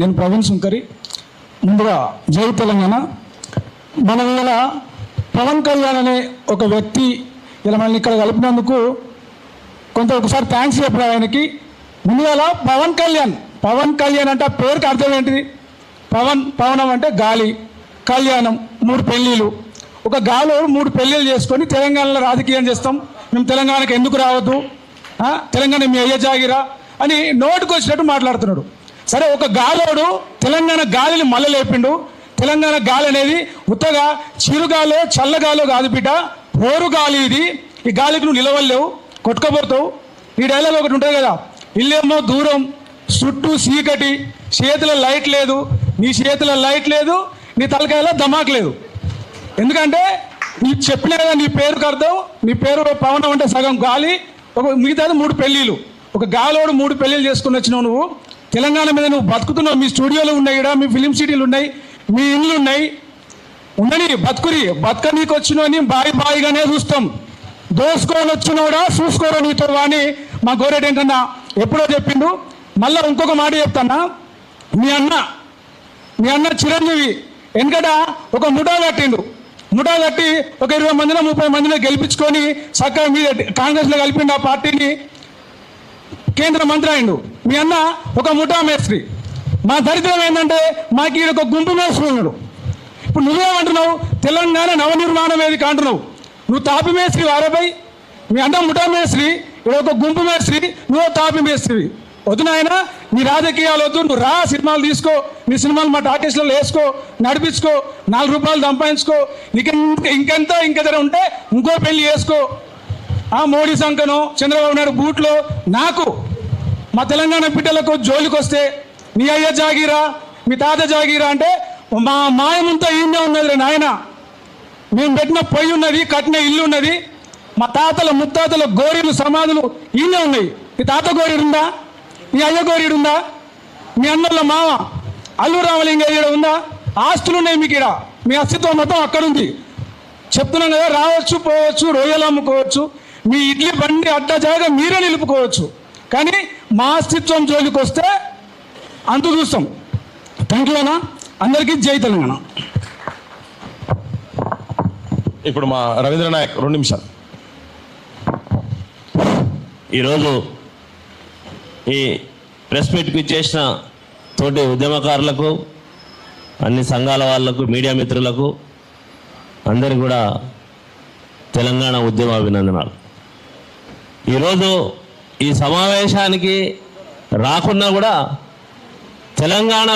నేను ప్రవీణ్ శంకరి. ముందుగా జై తెలంగాణ. మనం ఇలా పవన్ కళ్యాణ్ అనే ఒక వ్యక్తి ఇలా మనల్ని ఇక్కడ కలిపినందుకు ఒకసారి థ్యాంక్స్ చెప్పిన ఆయనకి. ముందుగా పవన్ కళ్యాణ్ అంటే ఆ పేరుకి అర్థం ఏంటిది? పవనం అంటే గాలి, కళ్యాణం 3 పెళ్ళిళ్ళు. ఒక గాలోడు 3 పెళ్ళిళ్ళు చేసుకొని తెలంగాణలో రాజకీయం చేస్తాం, మేము తెలంగాణకి ఎందుకు రావద్దు, తెలంగాణ మీ అయ్య జాగిరా అని నోటుకు వచ్చినట్టు మాట్లాడుతున్నాడు. సరే, ఒక గాలోడు తెలంగాణ గాలిని మల్లలేపిండు. తెలంగాణ గాలి అనేది ఉత్తగా చిరుగాలో చల్లగాలో కాదు బిడ్డ, హోరు గాలి ఇది. ఈ గాలికి నువ్వు నిలవలేవు, కొట్టుకోబోతావు. ఈ డైలాగ్ ఒకటి ఉంటుంది కదా, ఇల్లేమో దూరం, చుట్టూ చీకటి, చేతిలో లైట్ లేదు, నీ చేతిలో లైట్ లేదు, నీ తలకాయలో ధమాక్ లేదు. ఎందుకంటే నీ చెప్పిన కదా నీ పేరుకు అర్థం, నీ పేరు పవనం అంటే సగం గాలి, మిగతాది 3 పెళ్ళిళ్ళు. ఒక గాలోడు 3 పెళ్ళిళ్ళు చేసుకుని వచ్చినావు నువ్వు. తెలంగాణ మీద నువ్వు బతుకుతున్నావు. మీ స్టూడియోలు ఉన్నాయి ఇక్కడ, మీ ఫిలిం సిటీలు ఉన్నాయి, మీ ఇళ్ళు ఉన్నాయి, ఉండని బతకనీకి వచ్చినవని బాయిగానే చూస్తాం. దోసుకొని వచ్చినోడా చూసుకోరా నీతో అని మా గోరెట్ ఏంటన్నా ఎప్పుడో చెప్పిండు. మళ్ళీ ఇంకొక మాట చెప్తానా, మీ అన్న చిరంజీవి వెనకట ఒక ముఠా కట్టిండు. ముఠా కట్టి ఒక 20 మందిలో 30 మందిలో గెలిపించుకొని చక్కగా మీద కాంగ్రెస్లో కలిపిండు. ఆ పార్టీని కేంద్ర మంత్రి అయిండు. మీ అన్న ఒక ముఠా మేస్త్రి. మా దరిద్రం ఏంటంటే మాకు ఈయన ఒక గుంపు మేస్త్రి ఉన్నాడు. ఇప్పుడు నువ్వేమంటున్నావు? తెలంగాణ నవనిర్మాణ వేదిక అంటున్నావు. నువ్వు తాపి మేస్త్రి వారపై, మీ అన్న ముఠా మేస్త్రి, ఇక్కడ ఒక గుంపు మేస్త్రి, నువ్వు తాపి మేస్త్రి. వద్దు నాయన, నీ రాజకీయాలు వద్దు. నువ్వు రా, సినిమాలు తీసుకో, నీ సినిమాలు మా టాకీస్లలో వేసుకో, నడిపించుకో, 4 రూపాయలు సంపాదించుకో. నీకు ఇంకెంత ఉంటే ఇంకో పెళ్లి చేసుకో. మోడీ సంకనో చంద్రబాబు నాయుడు బూట్లో నాకు మా తెలంగాణ బిడ్డలకు జోలికి వస్తే నీ అయ్య జాగీరా, మీ తాత జాగీరా అంటే మా మాయమంతా ఈయనే ఉన్నది రే నాయన. మేము పెట్టిన పొయ్యి ఉన్నది, కట్టిన ఇల్లు ఉన్నది, మా తాతల ముత్తాతల గోరీలు సమాధులు ఈయనే ఉన్నాయి. నీ తాత గోరీడు ఉందా? నీ అయ్య గోరీడు ఉందా? మీ అన్నల మామ అల్లు రామలింగయ్య ఉందా? ఆస్తులు ఉన్నాయి మీకు. ఇక్కడ మీ అస్తిత్వం మొత్తం అక్కడుంది. చెప్తున్నాం కదా, రావచ్చు, పోవచ్చు, రొయ్యలు అమ్ముకోవచ్చు, మీ ఇడ్లీ బండి అడ్డ జాగా మీరే నిలుపుకోవచ్చు, కానీ మా అస్తిత్వం జోలికి వస్తే అంత చూస్తాం. థ్యాంక్ యూ అన్న. అందరికీ జై తెలంగాణ. ఇప్పుడు మా రవీంద్ర నాయక్ 2 నిమిషాలు. ఈరోజు ఈ ప్రెస్ మీట్కి ఇచ్చేసిన తోటి ఉద్యమకారులకు, అన్ని సంఘాల వాళ్లకు, మీడియా మిత్రులకు అందరికీ కూడా తెలంగాణ ఉద్యమ అభినందనాలు. ఈరోజు ఈ సమావేశానికి రాకున్నా కూడా తెలంగాణ